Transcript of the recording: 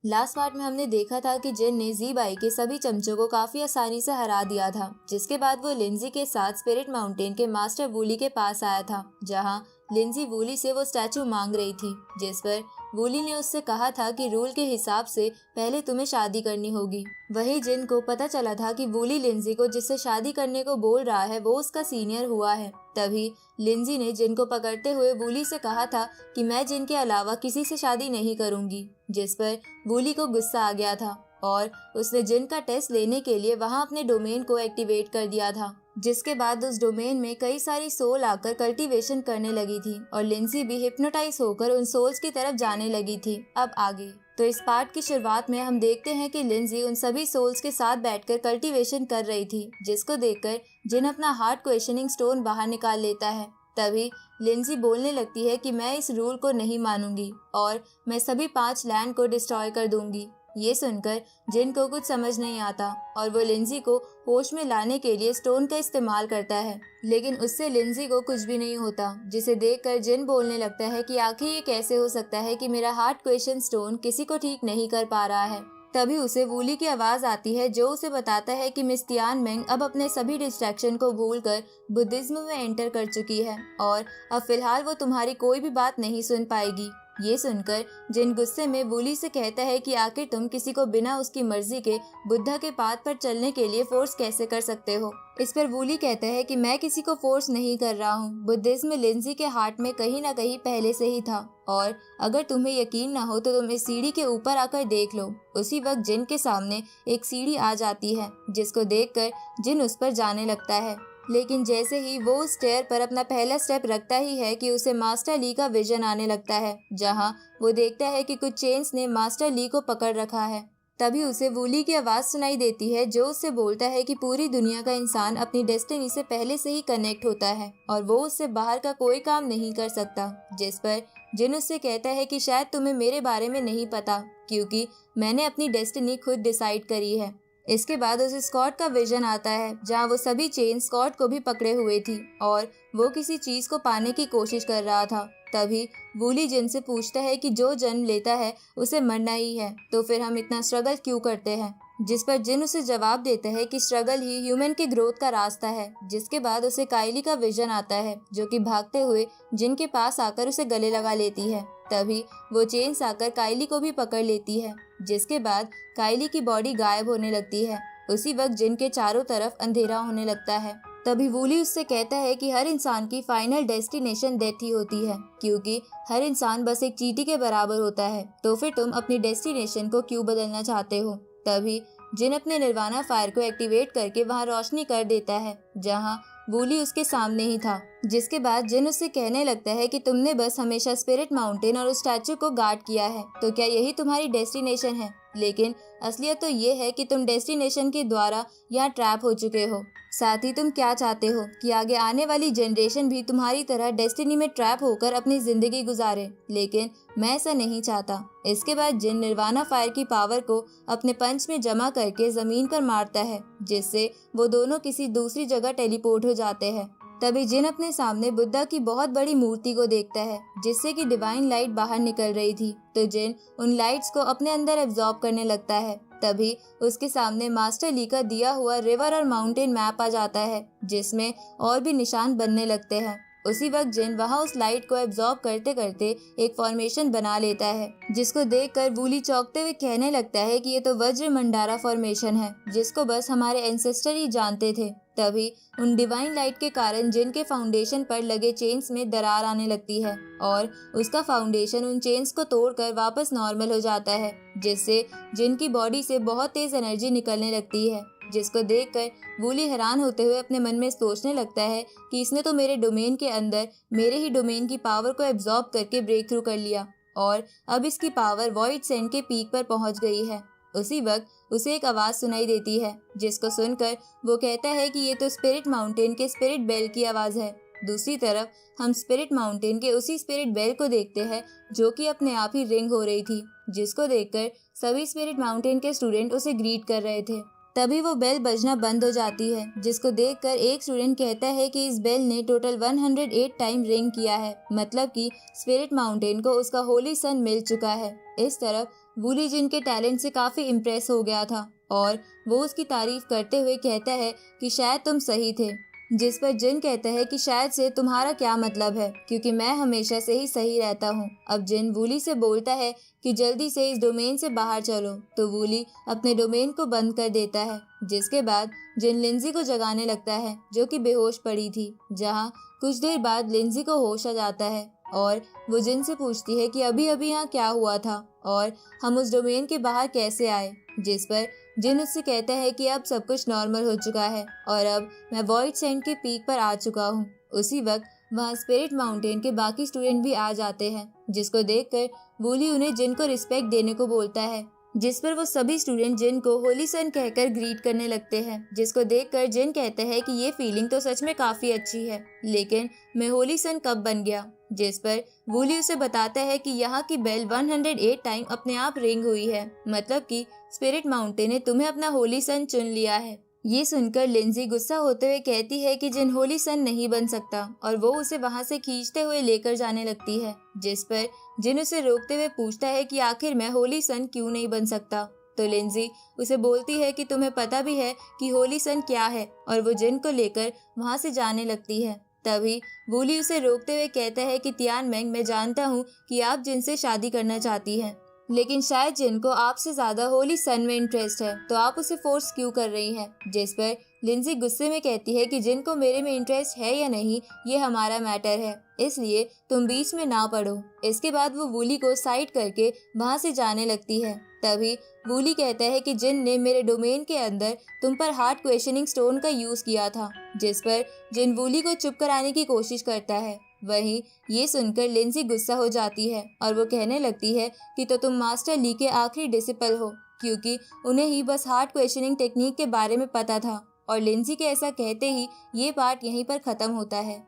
Last part में हमने देखा था कि जिन ने ज़ी-बाई के सभी चमचों को काफी आसानी से हरा दिया था, जिसके बाद वो लिंजी के साथ स्पिरिट माउंटेन के मास्टर वूली के पास आया था, जहां लिंजी वूली से वो स्टैचू मांग रही थी, जिस पर वूली ने उससे कहा था कि रूल के हिसाब से पहले तुम्हें शादी करनी होगी। वही जिन को पता चला था कि वूली लिंजी को जिससे शादी करने को बोल रहा है वो उसका सीनियर हुआ है। तभी लिंजी ने जिन को पकड़ते हुए वूली से कहा था कि मैं जिन के अलावा किसी से शादी नहीं करूंगी, जिस पर वूली को गुस्सा आ गया था और उसने जिन का टेस्ट लेने के लिए वहां अपने डोमेन को एक्टिवेट कर दिया था, जिसके बाद उस डोमेन में कई सारी सोल आकर कल्टीवेशन करने लगी थी और लिंजी भी हिप्नोटाइज होकर उन सोल्स की तरफ जाने लगी थी। अब आगे तो इस पार्ट की शुरुआत में हम देखते हैं कि लिंजी उन सभी सोल्स के साथ बैठकर कल्टीवेशन कर रही थी, जिसको देखकर जिन अपना हार्ट क्वेश्चनिंग स्टोन बाहर निकाल लेता है। तभी लिंजी बोलने लगती है कि मैं इस रूल को नहीं मानूंगी और मैं सभी 5 लैंड को डिस्ट्रॉय कर दूंगी। ये सुनकर जिन को कुछ समझ नहीं आता और वो लिंजी को होश में लाने के लिए स्टोन का इस्तेमाल करता है, लेकिन उससे लिंजी को कुछ भी नहीं होता, जिसे देखकर जिन बोलने लगता है कि आखिर ये कैसे हो सकता है कि मेरा हार्ट क्वेश्चन स्टोन किसी को ठीक नहीं कर पा रहा है। तभी उसे वूली की आवाज आती है जो उसे बताता है कि मिस तियान मेंग अब अपने सभी डिस्ट्रैक्शन को भूलकर बुद्धिज्म में एंटर कर चुकी है और अब फिलहाल वो तुम्हारी कोई भी बात नहीं सुन पाएगी। ये सुनकर जिन गुस्से में वूली से कहता है कि आखिर तुम किसी को बिना उसकी मर्जी के बुद्धा के पाथ पर चलने के लिए फोर्स कैसे कर सकते हो। इस पर वूली कहता है कि मैं किसी को फोर्स नहीं कर रहा हूँ, बुद्धिज्म लिंजी के हार्ट में कहीं ना कहीं पहले से ही था और अगर तुम्हें यकीन ना हो तो तुम इस सीढ़ी के ऊपर आकर देख लो। उसी वक्त जिन के सामने एक सीढ़ी आ जाती है, जिसको देखकर जिन उस पर जाने लगता है, लेकिन जैसे ही वो उस स्टेयर पर अपना पहला स्टेप रखता ही है कि उसे मास्टर ली का विजन आने लगता है, जहां वो देखता है कि कुछ चेन्स ने मास्टर ली को पकड़ रखा है। तभी उसे वूली की आवाज सुनाई देती है जो उससे बोलता है कि पूरी दुनिया का इंसान अपनी डेस्टिनी से पहले से ही कनेक्ट होता है और वो उससे बाहर का कोई काम नहीं कर सकता, जिस पर जिन उससे कहता है कि शायद तुम्हें मेरे बारे में नहीं पता क्योंकि मैंने अपनी डेस्टिनी खुद डिसाइड करी है। इसके बाद उसे स्कॉट का विजन आता है जहां वो सभी चेन स्कॉट को भी पकड़े हुए थी और वो किसी चीज को पाने की कोशिश कर रहा था। तभी वूली जिन से पूछता है कि जो जन्म लेता है उसे मरना ही है, तो फिर हम इतना स्ट्रगल क्यों करते हैं, जिस पर जिन उसे जवाब देता है कि स्ट्रगल ही ह्यूमन के ग्रोथ का रास्ता है। जिसके बाद उसे काइली का विजन आता है जो कि भागते हुए जिन के पास आकर उसे गले लगा लेती है। तभी वो चेन्स आकर काइली को भी पकड़ लेती है, जिसके बाद काइली की बॉडी गायब होने लगती है। उसी वक्त जिन के चारों तरफ अंधेरा होने लगता है। तभी वूली उससे कहता है कि हर इंसान की फाइनल डेस्टिनेशन डेथ ही होती है क्योंकि हर इंसान बस एक चींटी के बराबर होता है, तो फिर तुम अपनी डेस्टिनेशन को क्यों बदलना चाहते हो। तभी जिन अपने निर्वाणा फायर को एक्टिवेट करके वहां रोशनी कर देता है जहां वूली उसके सामने ही था। जिसके बाद जिन उससे कहने लगता है कि तुमने बस हमेशा स्पिरिट माउंटेन और उस स्टैचू को गार्ड किया है, तो क्या यही तुम्हारी डेस्टिनेशन है। लेकिन असलियत तो ये है कि तुम डेस्टिनेशन के द्वारा यहाँ ट्रैप हो चुके हो। साथ ही तुम क्या चाहते हो कि आगे आने वाली जनरेशन भी तुम्हारी तरह डेस्टिनी में ट्रैप होकर अपनी जिंदगी गुजारे, लेकिन मैं ऐसा नहीं चाहता। इसके बाद जिन निर्वाणा फायर की पावर को अपने पंच में जमा करके जमीन पर मारता है, जिससे वो दोनों किसी दूसरी जगह टेलीपोर्ट हो जाते हैं। तभी जिन अपने सामने बुद्धा की बहुत बड़ी मूर्ति को देखता है जिससे कि डिवाइन लाइट बाहर निकल रही थी, तो जिन उन लाइट्स को अपने अंदर एब्जॉर्ब करने लगता है। तभी उसके सामने मास्टर ली का दिया हुआ रिवर और माउंटेन मैप आ जाता है जिसमें और भी निशान बनने लगते हैं। उसी वक्त जिन वहां उस लाइट को एब्जॉर्ब करते करते एक फॉर्मेशन बना लेता है, जिसको देखकर वूली चौंकते हुए कहने लगता है कि ये तो वज्र मंडारा फॉर्मेशन है जिसको बस हमारे एंसेस्टर ही जानते थे। तभी उन डिवाइन लाइट के कारण जिन के फाउंडेशन पर लगे चेन्स में दरार आने लगती है और उसका फाउंडेशन उन चेन्स को तोड़कर वापस नॉर्मल हो जाता है, जिससे जिन की बॉडी से बहुत तेज एनर्जी निकलने लगती है। जिसको देखकर वूली हैरान होते हुए अपने मन में सोचने लगता है कि इसने तो मेरे डोमेन के अंदर मेरे ही डोमेन की पावर को एब्जॉर्ब करके ब्रेक थ्रू कर लिया और अब इसकी पावर वॉइड सेंड के पीक पर पहुंच गई है। उसी वक्त उसे एक आवाज सुनाई देती है जिसको सुनकर वो कहता है कि ये तो स्पिरिट माउंटेन के स्पिरिट बेल की आवाज है। दूसरी तरफ हम स्पिरिट माउंटेन के उसी स्पिरिट बेल को देखते हैं जो कि अपने आप ही रिंग हो रही थी, जिसको देखकर सभी स्पिरिट माउंटेन के स्टूडेंट उसे ग्रीट कर रहे थे। तभी वो बेल बजना बंद हो जाती है, जिसको देखकर एक स्टूडेंट कहता है कि इस बेल ने टोटल 108 टाइम रिंग किया है, मतलब कि स्पिरिट माउंटेन को उसका होली सन मिल चुका है। इस तरफ वूली जिन के टैलेंट से काफी इम्प्रेस हो गया था और वो उसकी तारीफ करते हुए कहता है कि शायद तुम सही थे। जिस पर जिन कहता है कि शायद से तुम्हारा क्या मतलब है, क्योंकि मैं हमेशा से ही सही रहता हूँ। अब जिन वूली से बोलता है कि जल्दी से इस डोमेन से बाहर चलो, तो वूली अपने डोमेन को बंद कर देता है। जिसके बाद जिन लिंजी को जगाने लगता है, जो कि बेहोश पड़ी थी, जहाँ कुछ देर बाद लिंजी को होश आ जाता है और वो जिन से पूछती है कि अभी अभी यहाँ क्या हुआ था और हम उस डोमेन के बाहर कैसे आए। जिस पर जिन उससे कहता है कि अब सब कुछ नॉर्मल हो चुका है और अब मैं वॉइड सैंड के पीक पर आ चुका हूँ। उसी वक्त वहाँ स्पिरिट माउंटेन के बाकी स्टूडेंट भी आ जाते हैं, जिसको देखकर वूली उन्हें जिन को रिस्पेक्ट देने को बोलता है। जिस पर वो सभी स्टूडेंट जिन को होली सन कहकर ग्रीट करने लगते हैं, जिसको देखकर जिन कहते हैं कि ये फीलिंग तो सच में काफी अच्छी है, लेकिन मैं होली सन कब बन गया। जिस पर वूली उसे बताता है कि यहाँ की बेल 108 टाइम अपने आप रिंग हुई है, मतलब कि स्पिरिट माउंटेन ने तुम्हें अपना होली सन चुन लिया है। ये सुनकर लिंजी गुस्सा होते हुए कहती है कि जिन होली सन नहीं बन सकता और वो उसे वहाँ से खींचते हुए लेकर जाने लगती है। जिस पर जिन उसे रोकते हुए पूछता है कि आखिर मैं होली सन क्यों नहीं बन सकता। तो लिंजी उसे बोलती है कि तुम्हें पता भी है कि होली सन क्या है और वो जिन को लेकर वहाँ से जाने लगती है। तभी वूली उसे रोकते हुए कहता है कि तियान मेंग, मैं जानता हूँ कि आप जिन से शादी करना चाहती हैं, लेकिन शायद जिनको आपसे ज्यादा होली सन में इंटरेस्ट है, तो आप उसे फोर्स क्यों कर रही हैं। जिस पर लिंजी गुस्से में कहती है कि जिनको मेरे में इंटरेस्ट है या नहीं ये हमारा मैटर है, इसलिए तुम बीच में ना पड़ो। इसके बाद वो वूली को साइड करके वहाँ से जाने लगती है। तभी वूली कहता है कि जिन ने मेरे डोमेन के अंदर तुम पर हार्ट क्वेश्चनिंग स्टोन का यूज किया था। जिस पर जिन वूली को चुप कराने की कोशिश करता है। वहीं ये सुनकर लिंजी गुस्सा हो जाती है और वो कहने लगती है कि तो तुम मास्टर ली के आखिरी डिसिपल हो, क्योंकि उन्हें ही बस हार्ट क्वेश्चनिंग टेक्निक के बारे में पता था। और लिंजी के ऐसा कहते ही ये पार्ट यहीं पर खत्म होता है।